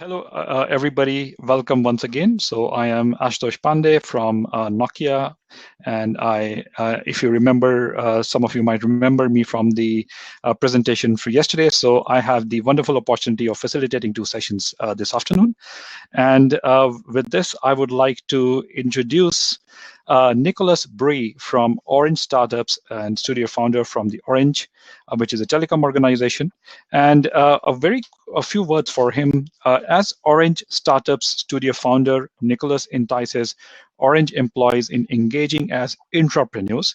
Hello, everybody. Welcome once again. So I am Ashutosh Pandey from Nokia, and if you remember, some of you might remember me from the presentation for yesterday. So I have the wonderful opportunity of facilitating two sessions this afternoon. And with this, I would like to introduce Nicolas Bry from Orange Startups and studio founder from the Orange, which is a telecom organization. And a few words for him. As Orange Startups studio founder, Nicolas entices Orange employees in engaging as intrapreneurs,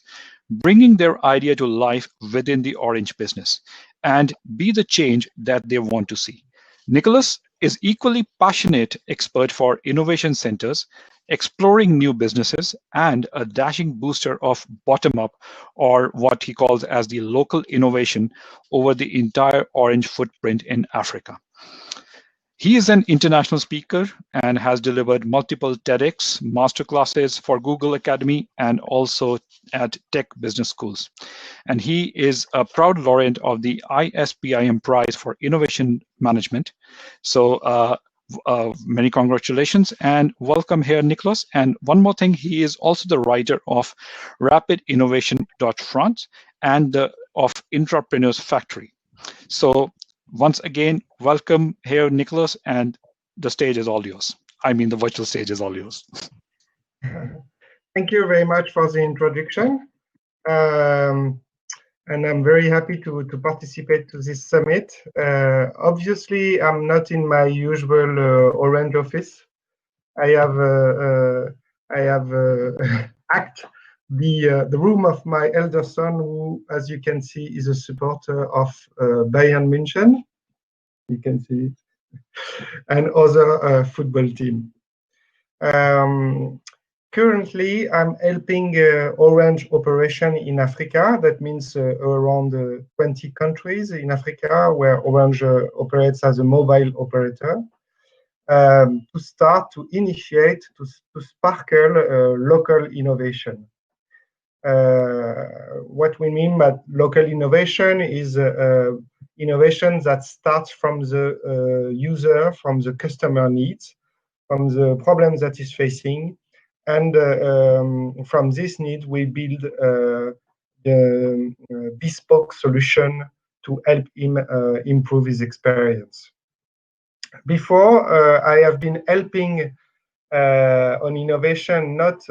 bringing their idea to life within the Orange business and be the change that they want to see. Nicolas is equally passionate expert for innovation centers, exploring new businesses, and a dashing booster of bottom-up, or what he calls as the local innovation over the entire Orange footprint in Africa. He is an international speaker and has delivered multiple TEDx masterclasses for Google Academy and also at tech business schools. And he is a proud laureate of the ISPIM Prize for Innovation Management. So many congratulations and welcome here, Nicolas. And one more thing, he is also the writer of rapidinnovation.france and of Intrapreneurs Factory. So once again, welcome here, Nicolas, and the stage is all yours. I mean, the virtual stage is all yours. Thank you very much for the introduction. And I'm very happy to participate to this summit. Obviously, I'm not in my usual Orange office. I have hacked the room of my elder son, who, as you can see, is a supporter of Bayern München. You can see it, and other football team. Currently, I'm helping Orange operation in Africa. That means around 20 countries in Africa where Orange operates as a mobile operator. To start to initiate, to sparkle local innovation. What we mean by local innovation is innovation that starts from the user, from the customer needs, from the problems that is facing, and from this need we build the bespoke solution to help him improve his experience. Before, I have been helping on innovation, not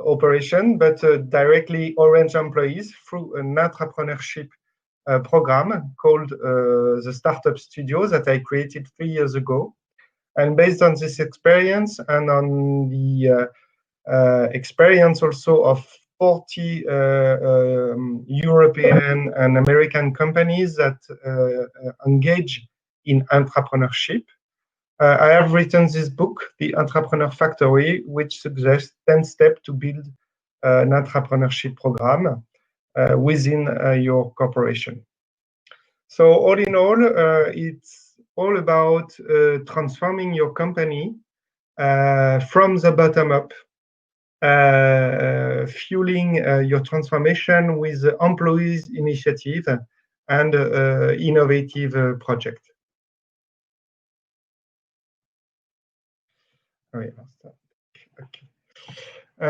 operation, but directly Orange employees through an Intrapreneurship program called the Startup Studio that I created 3 years ago. And based on this experience and on the experience also of 40 European and American companies that engage in entrepreneurship, I have written this book, The Intrapreneurs Factory, which suggests 10 steps to build an entrepreneurship program within your corporation. So all in all, it's all about transforming your company from the bottom up, fueling your transformation with employees' initiative and innovative project. Okay.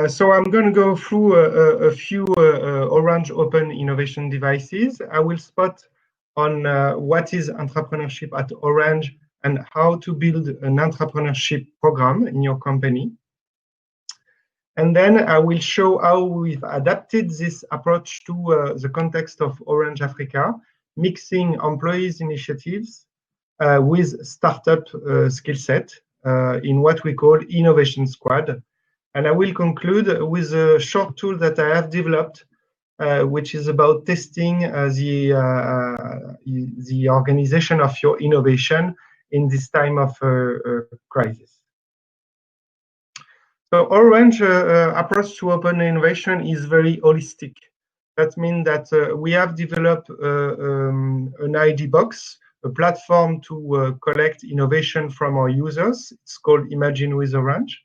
So I'm going to go through a few Orange Open Innovation devices. I will spot on what is entrepreneurship at Orange and how to build an entrepreneurship program in your company. And then I will show how we've adapted this approach to the context of Orange Africa, mixing employees' initiatives with startup skill set in what we call Innovation Squad. And I will conclude with a short tool that I have developed, which is about testing the organization of your innovation in this time of crisis. So Orange approach to open innovation is very holistic. That means that we have developed an ID box, a platform to collect innovation from our users. It's called Imagine with Orange.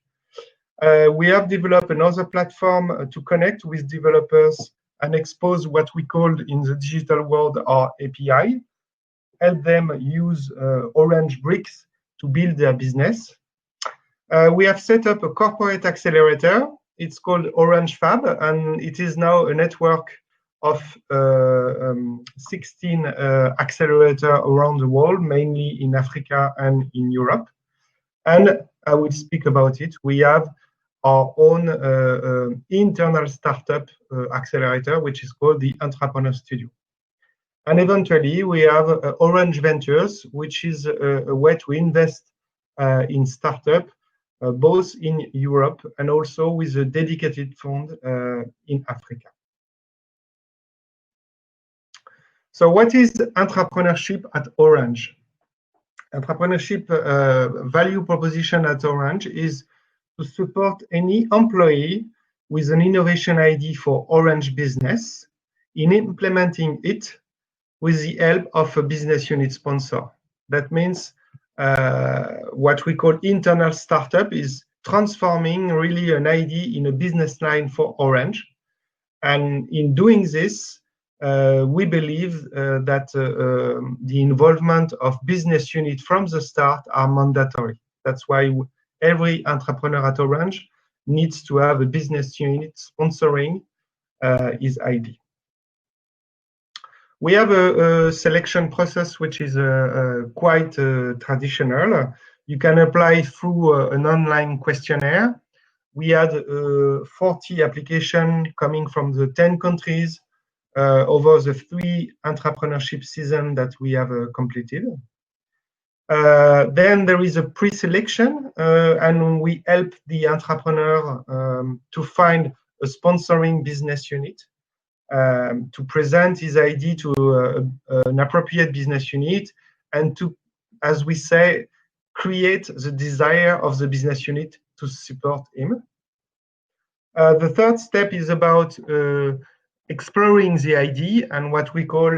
We have developed another platform to connect with developers and expose what we call in the digital world our API, help them use Orange bricks to build their business. We have set up a corporate accelerator. It's called Orange Fab, and it is now a network of 16 accelerators around the world, mainly in Africa and in Europe. And I will speak about it. We have our own internal startup accelerator, which is called the Intrapreneurs Studio. And eventually, we have Orange Ventures, which is a way to invest in startup, both in Europe and also with a dedicated fund in Africa. So what is entrepreneurship at Orange? Entrepreneurship value proposition at Orange is to support any employee with an innovation idea for Orange business in implementing it with the help of a business unit sponsor. That means what we call internal startup is transforming really an idea in a business line for Orange. And in doing this, we believe that the involvement of business unit from the start are mandatory. That's why every entrepreneur at Orange needs to have a business unit sponsoring his idea. We have a selection process which is quite traditional. You can apply through an online questionnaire. We had 40 applications coming from the 10 countries over the 3 entrepreneurship seasons that we have completed. Then there is a pre-selection, and we help the entrepreneur to find a sponsoring business unit to present his idea to an appropriate business unit and to, as we say, create the desire of the business unit to support him. The third step is about exploring the idea and what we call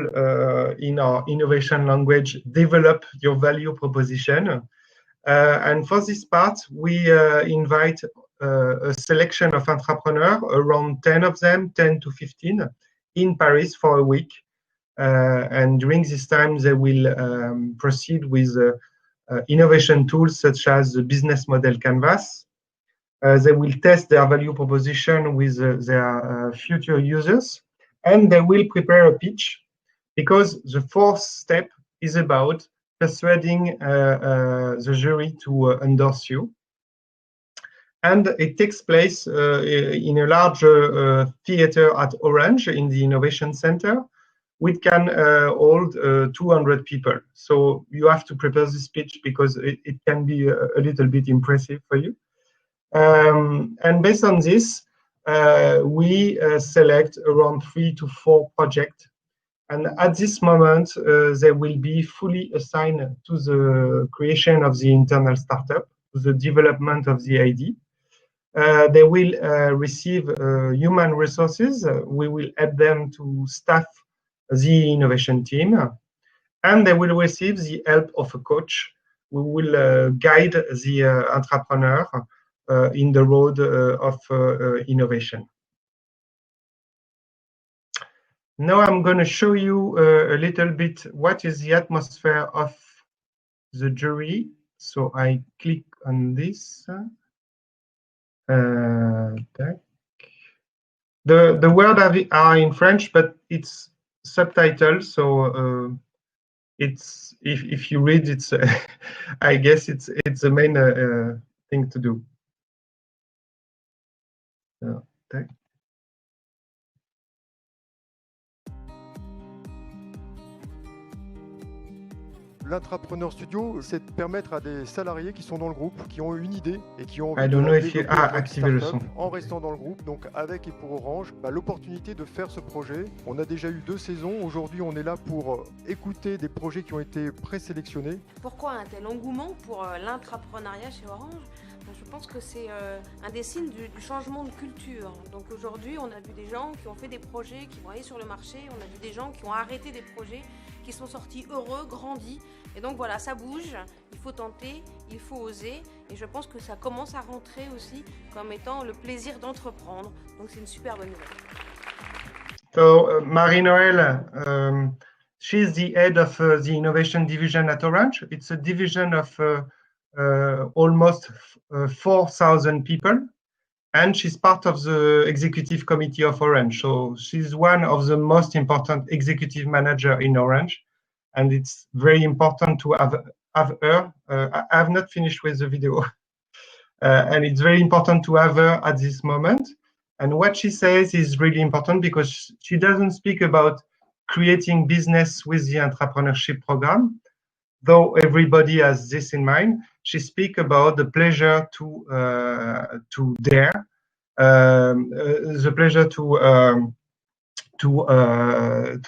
in our innovation language, develop your value proposition. And for this part, we invite a selection of entrepreneurs, around 10 of them, 10 to 15, in Paris for a week. And during this time, they will proceed with innovation tools such as the business model canvas. They will test their value proposition with their future users, and they will prepare a pitch, because the fourth step is about persuading the jury to endorse you. And it takes place in a large theater at Orange in the Innovation Center, which can hold 200 people. So you have to prepare this pitch because it can be a little bit impressive for you. And based on this, we select around 3 to 4 projects. And at this moment, they will be fully assigned to the creation of the internal startup, to the development of the idea. They will receive human resources. We will help them to staff the innovation team. And they will receive the help of a coach who will guide the entrepreneur in the road of innovation. Now I'm going to show you a little bit what is the atmosphere of the jury. So I click on this. The words are in French, but it's subtitled. So it's if you read, it's I guess it's the main thing to do. Okay. L'Intrapreneur Studio, c'est de permettre à des salariés qui sont dans le groupe, qui ont une idée et qui ont envie I don't know if you activer le son. En restant dans le groupe, donc avec et pour Orange, l'opportunité de faire ce projet. On a déjà eu 2 saisons. Aujourd'hui, on est là pour écouter des projets qui ont été présélectionnés. Pourquoi un tel engouement pour l'intrapreneuriat chez Orange ? Je pense que c'est un des signes du changement de culture. Donc aujourd'hui, on a vu des gens qui ont fait des projets, qui vont aller sur le marché. On a vu des gens qui ont arrêté des projets, qui sont sortis heureux, grandis. Et donc voilà, ça bouge, il faut tenter, il faut oser. Et je pense que ça commence à rentrer aussi comme étant le plaisir d'entreprendre. Donc c'est une super bonne nouvelle. So Marie-Noël, she's the head of the innovation division at Orange. It's a division of almost 4,000 people. And she's part of the executive committee of Orange. So she's one of the most important executive manager in Orange. And it's very important to have her. I have not finished with the video. And it's very important to have her at this moment. And what she says is really important because she doesn't speak about creating business with the Intrapreneurship program, though everybody has this in mind. She speaks about the pleasure to dare, the pleasure to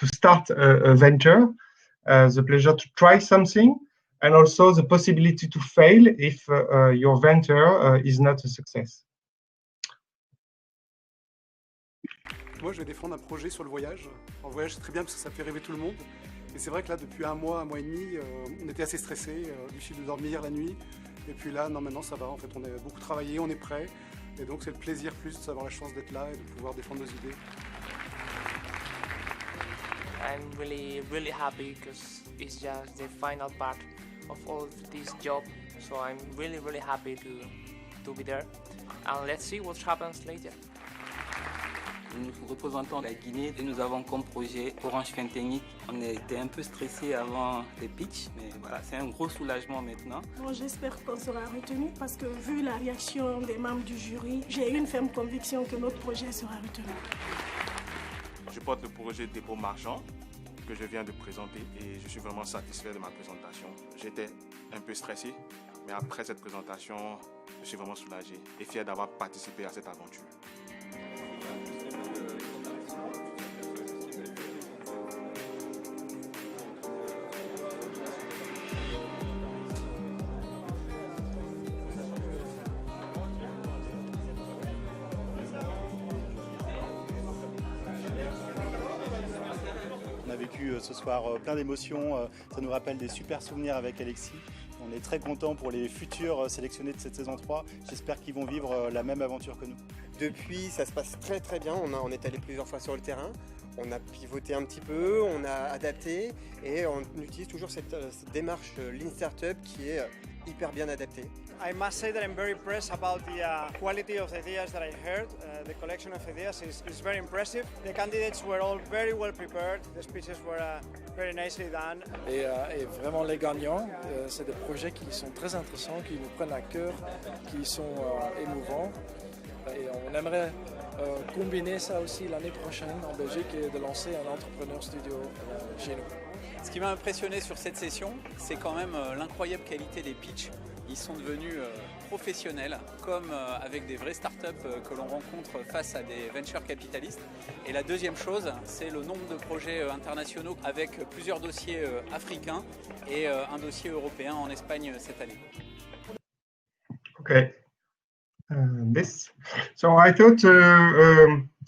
start a venture, the pleasure to try something, and also the possibility to fail if your venture is not a success. Moi, je vais défendre un projet sur le voyage. En voyage, c'est très bien parce que ça fait rêver tout le monde. Et c'est vrai que là, depuis un mois et demi, on était assez stressés, difficile de dormir la nuit. Et puis là, non, maintenant, ça va. En fait, on a beaucoup travaillé, on est prêt. Et donc, c'est le plaisir plus d'avoir la chance d'être là et de pouvoir défendre nos idées. I'm really happy because it's just the final part of all this job. So I'm really happy to be there. And let's see what happens later. Nous représentons la Guinée et nous avons comme projet Orange Fintechnique. On était un peu stressés avant les pitchs, mais voilà, c'est un gros soulagement maintenant. Bon, j'espère qu'on sera retenu parce que vu la réaction des membres du jury, j'ai une ferme conviction que notre projet sera retenu. Je porte le projet de dépôt marchand que je viens de présenter et je suis vraiment satisfait de ma présentation. J'étais un peu stressé, mais après cette présentation, je suis vraiment soulagé et fier d'avoir participé à cette aventure. On a vécu ce soir plein d'émotions, ça nous rappelle des super souvenirs avec Alexis. On est très contents pour les futurs sélectionnés de cette saison 3. J'espère qu'ils vont vivre la même aventure que nous. Depuis, ça se passe très bien. On est allé plusieurs fois sur le terrain. On a pivoté un petit peu, on a adapté et on utilise toujours cette démarche Lean Startup qui est hyper bien adaptée. I must say that I'm very impressed about the quality of the ideas that I heard. The collection of ideas is very impressive. The candidates were all very well prepared. The speeches were very nicely done. Et vraiment les gagnants, c'est des projets qui sont très intéressants, qui nous prennent à cœur, qui sont émouvants. Et on aimerait combiner ça aussi l'année prochaine en Belgique et de lancer un Entrepreneur Studio chez nous. Ce qui m'a impressionné sur cette session, c'est quand même l'incroyable qualité des pitchs. Ils sont devenus professionnels, comme avec des vraies startups que l'on rencontre face à des venture capitalistes. Et la deuxième chose, c'est le nombre de projets internationaux avec plusieurs dossiers africains et un dossier européen en Espagne cette année. Okay. So I thought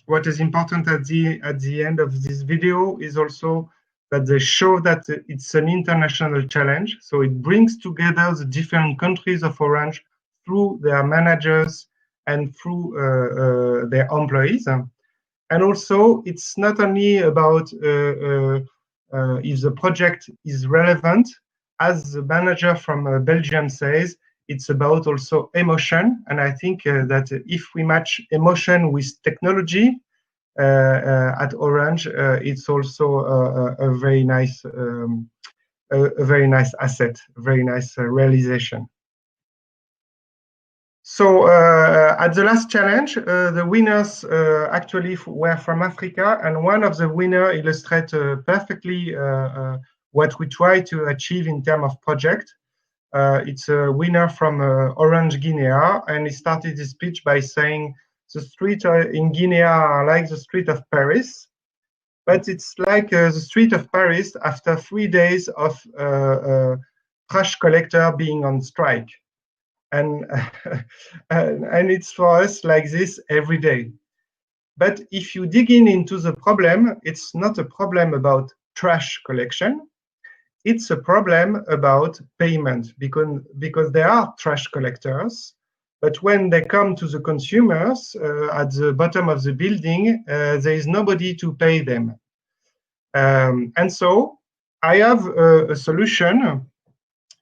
what is important at the end of this video is also that they show that it's an international challenge. So it brings together the different countries of Orange through their managers and through their employees. And also, it's not only about if the project is relevant, as the manager from Belgium says, it's about also emotion. And I think that if we match emotion with technology, at Orange, it's also a very nice asset, very nice realization. So at the last challenge, the winners actually were from Africa, and one of the winners illustrates perfectly what we try to achieve in terms of project. It's a winner from Orange Guinea, and he started his speech by saying, the streets in Guinea are like the street of Paris, but it's like the street of Paris after 3 days of trash collector being on strike. And, and it's for us like this every day. But if you dig into the problem, it's not a problem about trash collection. It's a problem about payment because there are trash collectors. But when they come to the consumers at the bottom of the building, there is nobody to pay them. And so I have a solution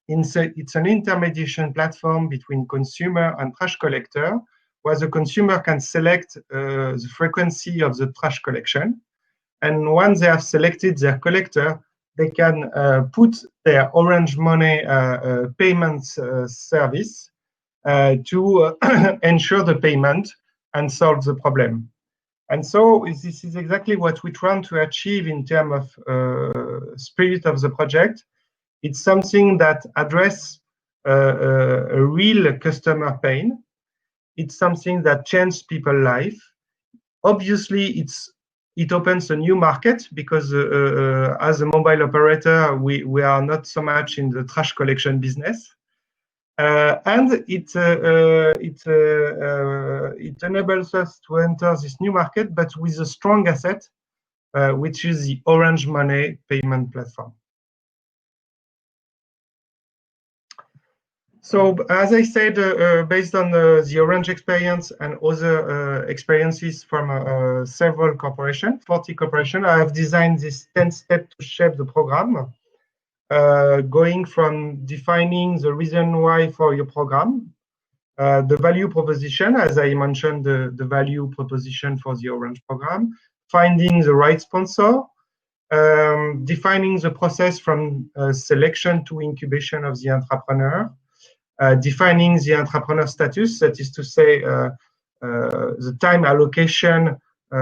it's an intermediation platform between consumer and trash collector, where the consumer can select the frequency of the trash collection. And once they have selected their collector, they can put their Orange Money payments service to ensure the payment and solve the problem. And so this is exactly what we try to achieve in terms of spirit of the project. It's something that addresses a real customer pain. It's something that changes people's life. Obviously, it opens a new market because as a mobile operator, we are not so much in the trash collection business. And it enables us to enter this new market, but with a strong asset, which is the Orange Money payment platform. So, as I said, based on the Orange experience and other experiences from several corporations, 40 corporations, I have designed this 10 steps to shape the program. Going from defining the reason why for your program, the value proposition, as I mentioned, the value proposition for the Orange program, finding the right sponsor, defining the process from selection to incubation of the entrepreneur, defining the entrepreneur status, that is to say, the time allocation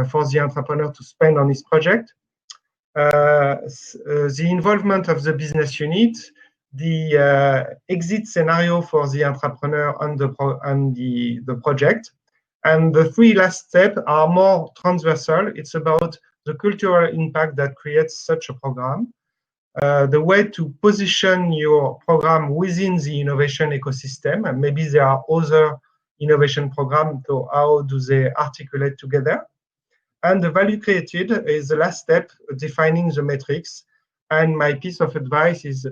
for the entrepreneur to spend on his project, the involvement of the business unit, the exit scenario for the entrepreneur and the project. And the three last steps are more transversal. It's about the cultural impact that creates such a program, the way to position your program within the innovation ecosystem, and maybe there are other innovation programs, so how do they articulate together? And the value created is the last step, defining the metrics. And my piece of advice is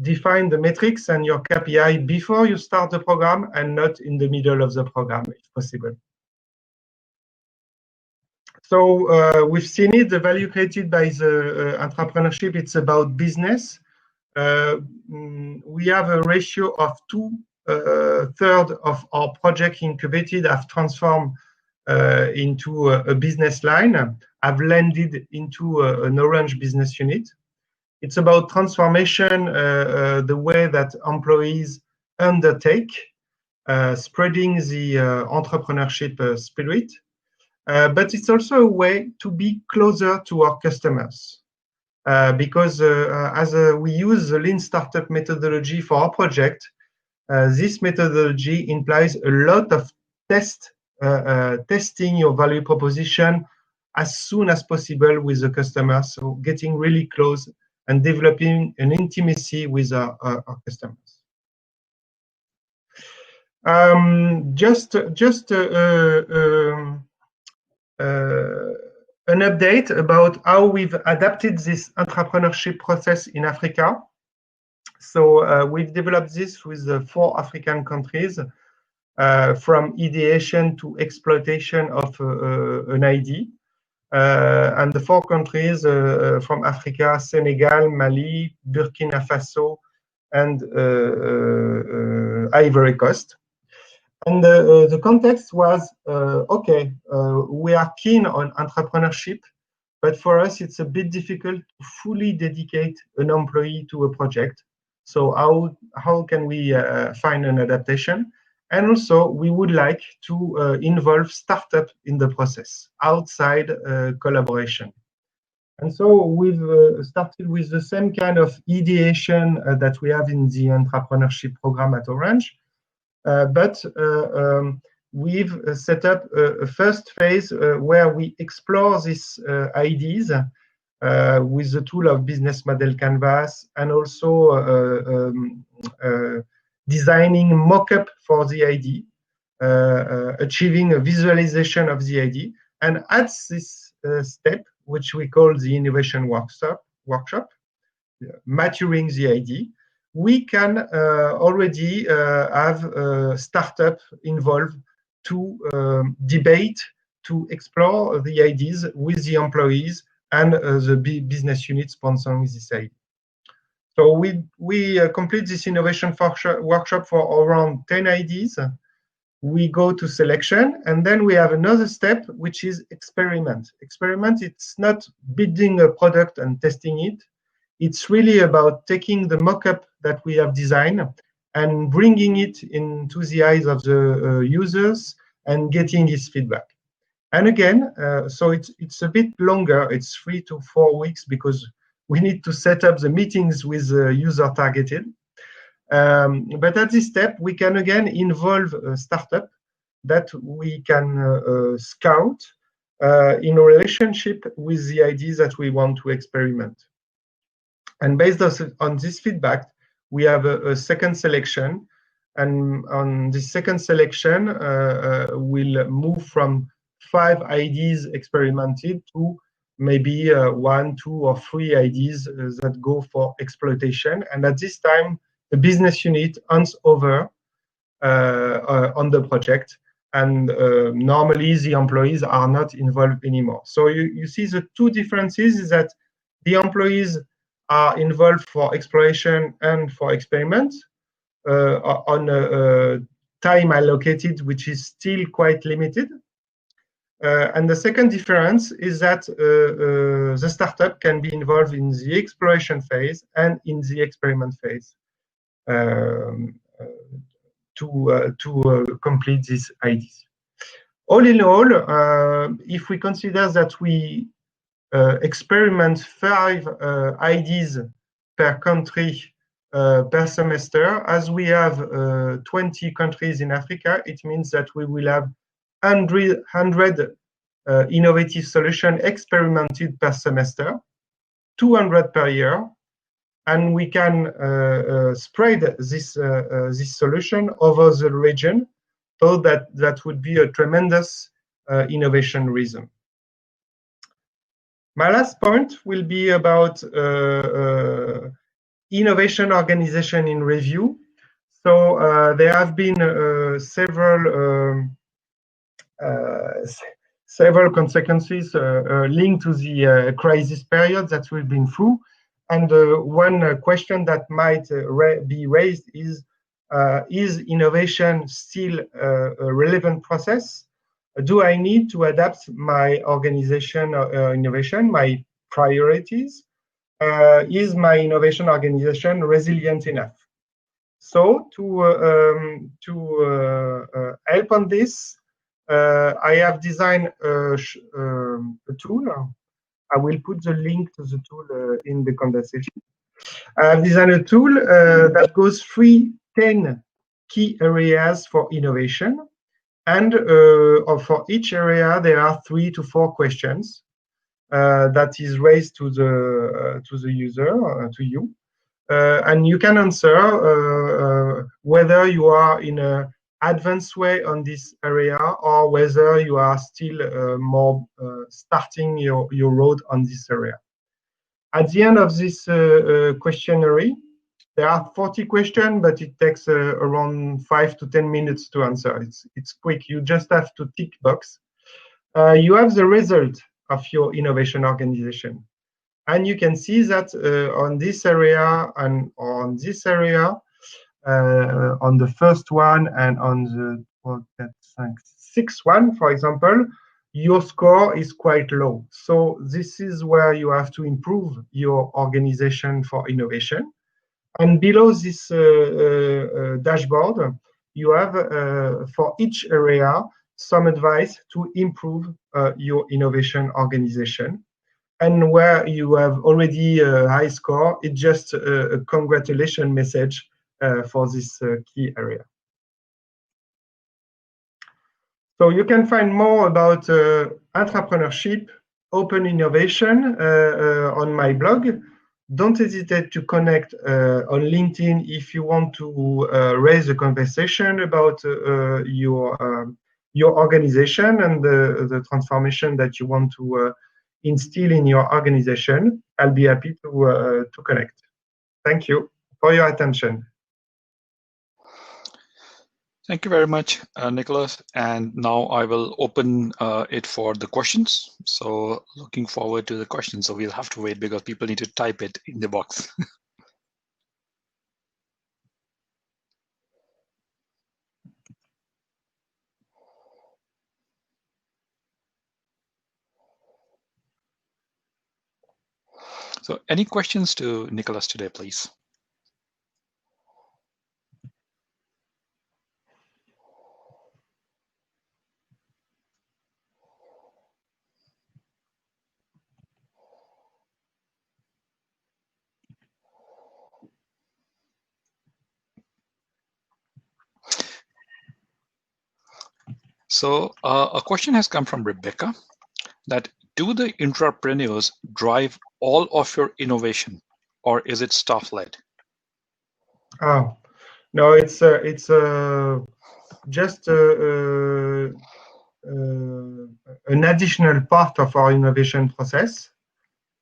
define the metrics and your KPI before you start the program and not in the middle of the program, if possible. So we've seen it, the value created by the entrepreneurship, it's about business. We have a ratio of 2/3 of our project incubated have transformed into a business line, have landed into an Orange business unit. It's about transformation, the way that employees undertake, spreading the entrepreneurship spirit. But it's also a way to be closer to our customers. Because as we use the Lean Startup methodology for our project, this methodology implies a lot of testing your value proposition as soon as possible with the customer, so getting really close and developing an intimacy with our customers. An update about how we've adapted this entrepreneurship process in Africa. So we've developed this with 4 African countries, from ideation to exploitation of an ID. And the 4 countries from Africa: Senegal, Mali, Burkina Faso, and Ivory Coast. And the context was, okay, we are keen on entrepreneurship, but for us it's a bit difficult to fully dedicate an employee to a project. So how can we find an adaptation? And also, we would like to involve startup in the process, outside collaboration. And so we've started with the same kind of ideation that we have in the entrepreneurship program at Orange. But we've set up a first phase where we explore these ideas with the tool of business model canvas, and also designing mock-up for the ID, achieving a visualization of the ID. And at this step, which we call the innovation workshop, maturing the ID, we can already have a startup involved to debate, to explore the ideas with the employees and the business unit sponsoring this idea. So we complete this innovation workshop for around 10 ideas. We go to selection, and then we have another step, which is experiment. Experiment, it's not building a product and testing it. It's really about taking the mock-up that we have designed and bringing it into the eyes of the users and getting his feedback. And again, so it's a bit longer. It's 3 to 4 weeks because we need to set up the meetings with user targeted. But at this step, we can again involve a startup that we can scout in a relationship with the ideas that we want to experiment. And based on this feedback, we have a second selection. And on this second selection, we'll move from 5 ideas experimented to maybe 1, 2, or 3 ideas that go for exploitation. And at this time, the business unit hands over on the project. And normally, the employees are not involved anymore. So you see the 2 differences is that the employees are involved for exploration and for experiment on a time allocated, which is still quite limited. And the second difference is that the startup can be involved in the exploration phase and in the experiment phase to complete these ideas. All in all, if we consider that we experiment 5 ideas per country per semester, as we have 20 countries in Africa, it means that we will have 100 innovative solutions experimented per semester, 200 per year, and we can spread this solution over the region, so that would be a tremendous innovation rhythm. My last point will be about innovation organization in review. So there have been several consequences linked to the crisis period that we've been through. And one question that might be raised is innovation still a relevant process? Do I need to adapt my organization innovation, my priorities? Is my innovation organization resilient enough? So to help on this, I have designed a tool. I will put the link to the tool in the conversation. I have designed a tool that goes through 10 key areas for innovation. And for each area, there are 3 to 4 questions that is raised to the user, to you. And you can answer whether you are in an advanced way on this area or whether you are still more starting your road on this area. At the end of this questionnaire, there are 40 questions, but it takes around 5 to 10 minutes to answer. It's quick. You just have to tick box. You have the result of your innovation organization. And you can see that on this area and on this area, on the first one and on the 6th one, for example, your score is quite low. So this is where you have to improve your organization for innovation. And below this dashboard, you have for each area some advice to improve your innovation organization. And where you have already a high score, it's just a congratulations message for this key area. So you can find more about entrepreneurship, open innovation on my blog. Don't hesitate to connect on LinkedIn if you want to raise a conversation about your organization and the transformation that you want to instill in your organization. I'll be happy to connect. Thank you for your attention. Thank you very much, Nicolas. And now I will open it for the questions. So looking forward to the questions. So we'll have to wait because people need to type it in the box. So any questions to Nicolas today, please? So a question has come from Rebecca that do the intrapreneurs drive all of your innovation, or is it staff-led? Oh, no, it's just an additional part of our innovation process.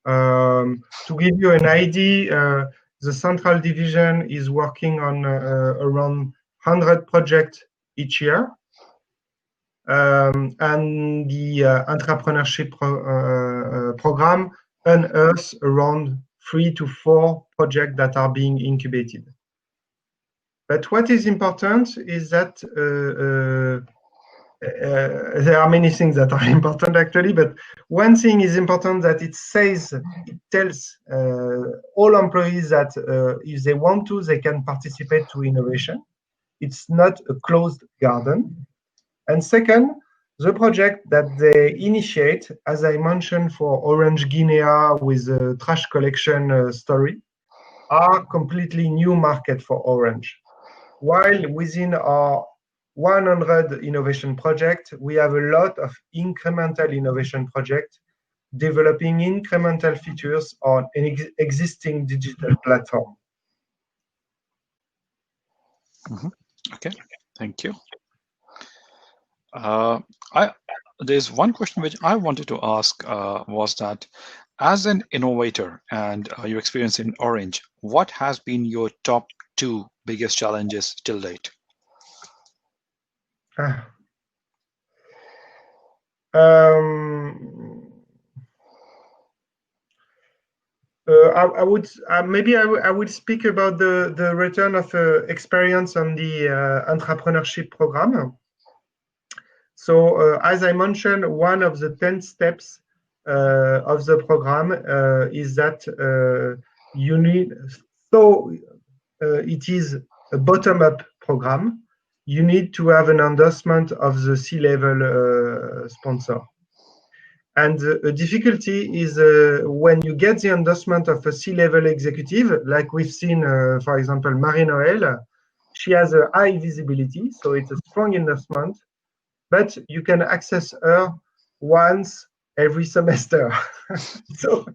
To give you an idea, the central division is working on around 100 projects each year. And the Intrapreneurship program unearths around 3 to 4 projects that are being incubated. But what is important is that there are many things that are important actually, but one thing is important that it tells all employees that if they want to, they can participate to innovation. It's not a closed garden. And second, the project that they initiate, as I mentioned for Orange Guinea with the trash collection story, are completely new market for Orange. While within our 100 innovation project, we have a lot of incremental innovation projects developing incremental features on an existing digital platform. Okay, thank you. There's one question which I wanted to ask was that as an innovator and your experience in Orange, what has been your top 2 biggest challenges till date? I would speak about the return of experience on the Intrapreneurship program. So as I mentioned, one of the 10 steps of the program is that you need, it is a bottom-up program. You need to have an endorsement of the C-level sponsor. And the difficulty is when you get the endorsement of a C-level executive, like we've seen, for example, Marie-Noël, she has a high visibility, so it's a strong endorsement, but you can access her once every semester. So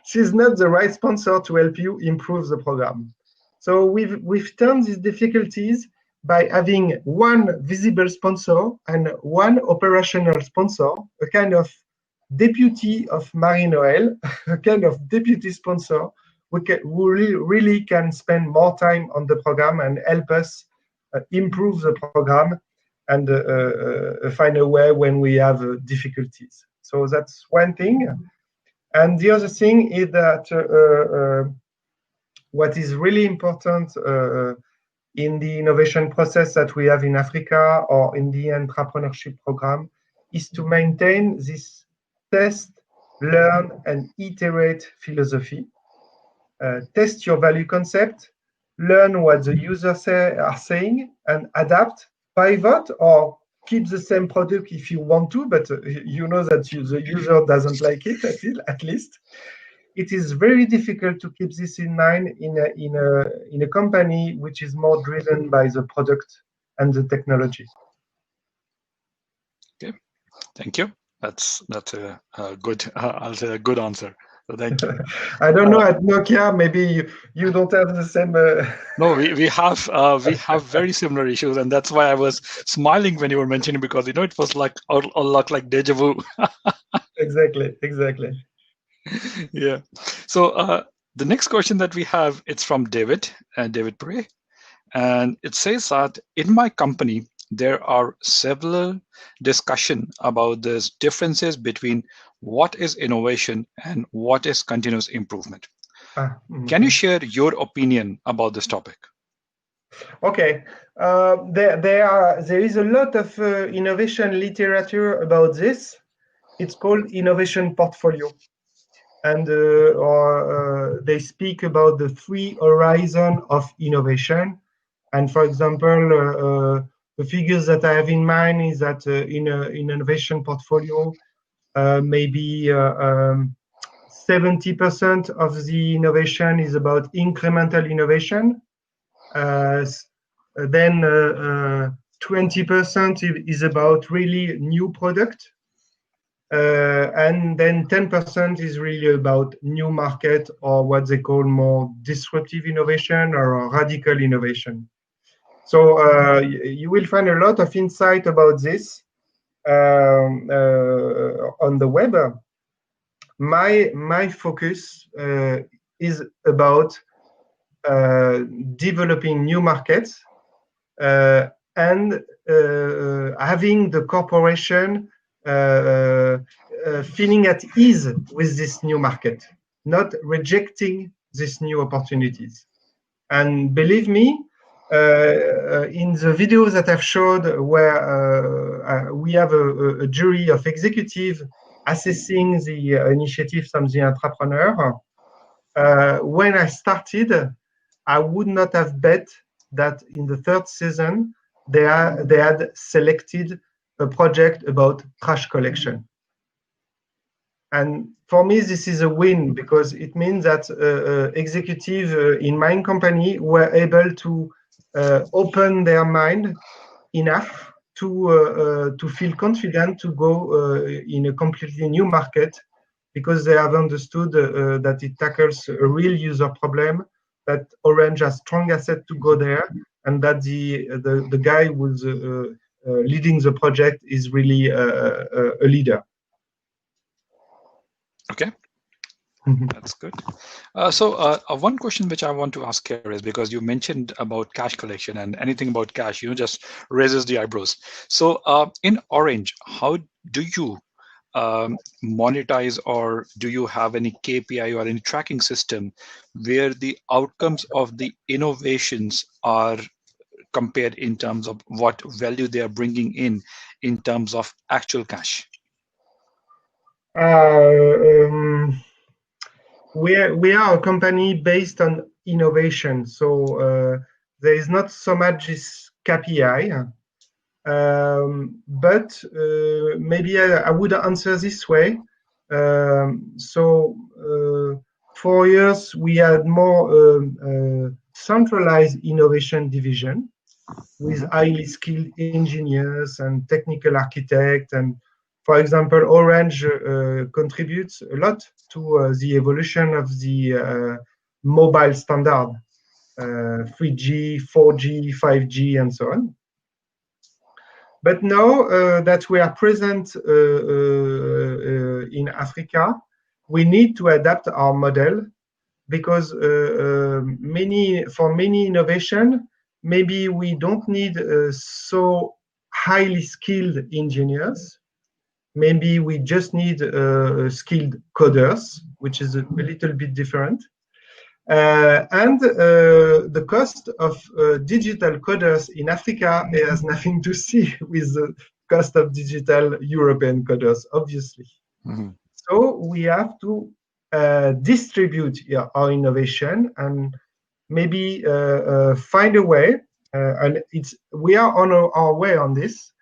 she's not the right sponsor to help you improve the program. So we've turned these difficulties by having one visible sponsor and one operational sponsor, a kind of deputy of Marie-Noël, a kind of deputy sponsor who really can spend more time on the program and help us improve the program and find a way when we have difficulties. So that's one thing. And the other thing is that what is really important in the innovation process that we have in Africa or in the Intrapreneurship program is to maintain this test, learn, and iterate philosophy. Test your value concept, learn what the users are saying, and adapt, pivot, or keep the same product if you want to, but you know that the user doesn't like it, at least. It is very difficult to keep this in mind in a company which is more driven by the product and the technology. Okay, thank you. That's a good I'll say a good answer. So thank you. I don't know at Nokia, maybe you don't have the same. No, we have very similar issues, and that's why I was smiling when you were mentioning, because it was like a lot like deja vu. Exactly. Yeah. So the next question that we have, it's from David Bry, and it says that in my company there are several discussions about the differences between what is innovation and what is continuous improvement. Can you share your opinion about this topic? Okay, there is a lot of innovation literature about this. It's called innovation portfolio. and they speak about the 3 horizons of innovation. And for example, the figures that I have in mind is that in an innovation portfolio, maybe 70% of the innovation is about incremental innovation. Then 20% is about really new product. And then 10% is really about new market, or what they call more disruptive innovation or radical innovation. So you will find a lot of insight about this on the web. My focus is about developing new markets and having the corporation feeling at ease with this new market, not rejecting these new opportunities. And believe me, in the videos that I've showed, where we have a jury of executives assessing the initiatives from the entrepreneur, when I started, I would not have bet that in the 3rd season they had selected a project about trash collection. And for me, this is a win, because it means that executives in my company were able to open their mind enough to feel confident to go in a completely new market, because they have understood that it tackles a real user problem, that Orange has strong asset to go there, and that the guy who's leading the project is really a leader. Okay. That's good. So one question which I want to ask here is, because you mentioned about cash collection, and anything about cash, just raises the eyebrows. So in Orange, how do you monetize, or do you have any KPI or any tracking system where the outcomes of the innovations are compared in terms of what value they are bringing in terms of actual cash? We are a company based on innovation, so there is not so much this KPI, but maybe I would answer this way. So 4 years we had more centralized innovation division with highly skilled engineers and technical architects. And for example, Orange contributes a lot to the evolution of the mobile standard, 3G, 4G, 5G, and so on. But now that we are present in Africa, we need to adapt our model, because for many innovation, maybe we don't need so highly skilled engineers. Maybe we just need skilled coders, which is a little bit different. And the cost of digital coders in Africa has nothing to see with the cost of digital European coders, obviously. Mm-hmm. So we have to distribute our innovation and maybe find a way, and we are on our way on this,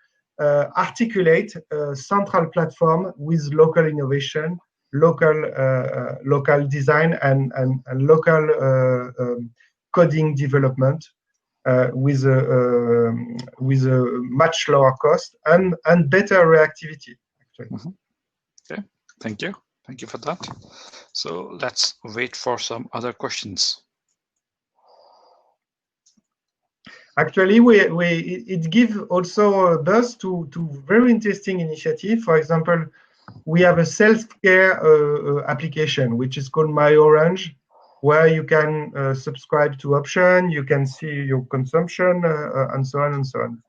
articulate a central platform with local innovation, local design, and local coding development with a much lower cost and better reactivity, actually. Mm-hmm. Okay, thank you for that. So let's wait for some other questions. Actually, it gives also birth to very interesting initiative. For example, we have a self-care application which is called My Orange, where you can subscribe to option, you can see your consumption, and so on and so on.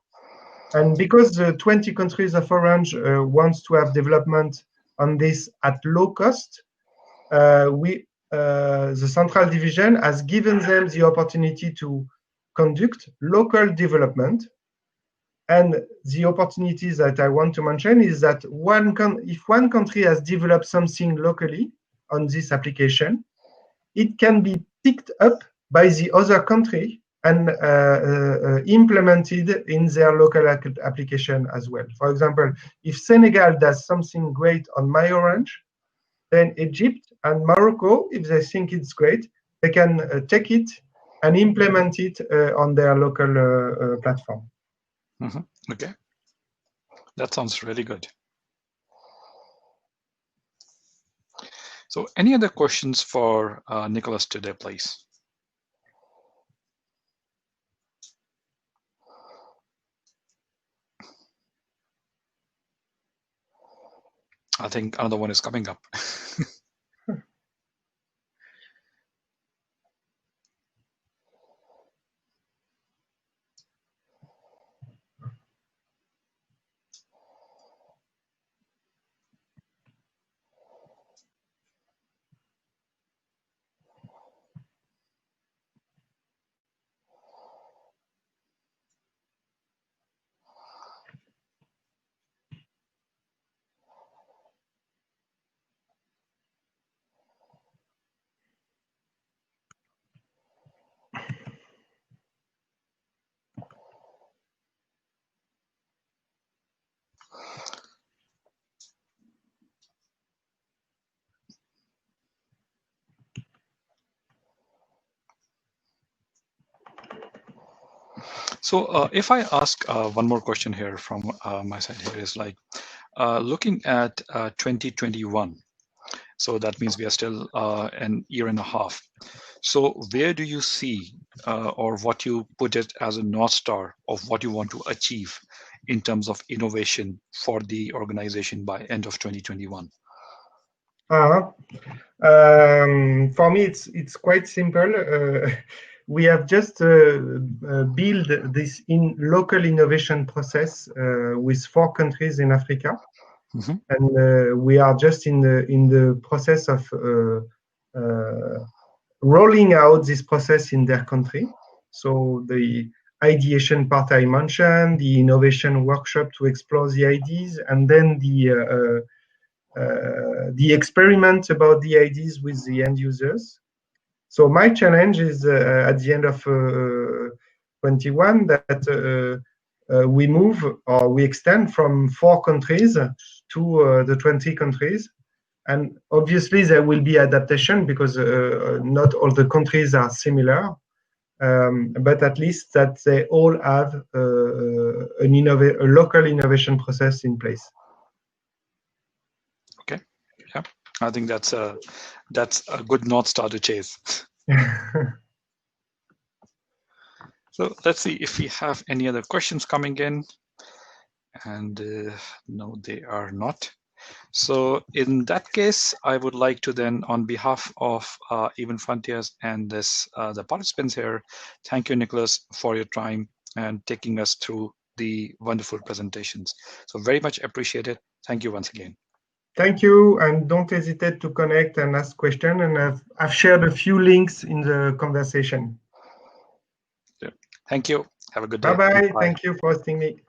And because the 20 countries of Orange wants to have development on this at low cost, the central division has given them the opportunity to conduct local development. And the opportunities that I want to mention is that if one country has developed something locally on this application, it can be picked up by the other country and implemented in their local application as well. For example, if Senegal does something great on My Orange, then Egypt and Morocco, if they think it's great, they can take it and implement it on their local platform. Okay, that sounds really good. So any other questions for Nicolas today, please? I think another one is coming up. So if I ask one more question here from my side here is like looking at 2021. So that means we are still an year and a half. So where do you see or what you put it as a North Star of what you want to achieve in terms of innovation for the organization by end of 2021? For me, it's quite simple. We have just built this local innovation process with 4 countries in Africa, and we are just in the process of rolling out this process in their country. So the ideation part I mentioned, the innovation workshop to explore the ideas, and then the experiment about the ideas with the end users. So my challenge is at the end of 21 that we move or we extend from 4 countries to the 20 countries. And obviously there will be adaptation because not all the countries are similar, but at least that they all have a local innovation process in place. Okay, yeah, I think that's a good North Star to chase. So let's see if we have any other questions coming in, and no, they are not. So in that case, I would like to then, on behalf of Even Frontiers and the participants here, thank you, Nicolas, for your time and taking us through the wonderful presentations. So very much appreciated. Thank you once again. Thank you, and don't hesitate to connect and ask questions. And I've shared a few links in the conversation. Yeah. Thank you. Have a good day. Bye-bye. Thank you for hosting me.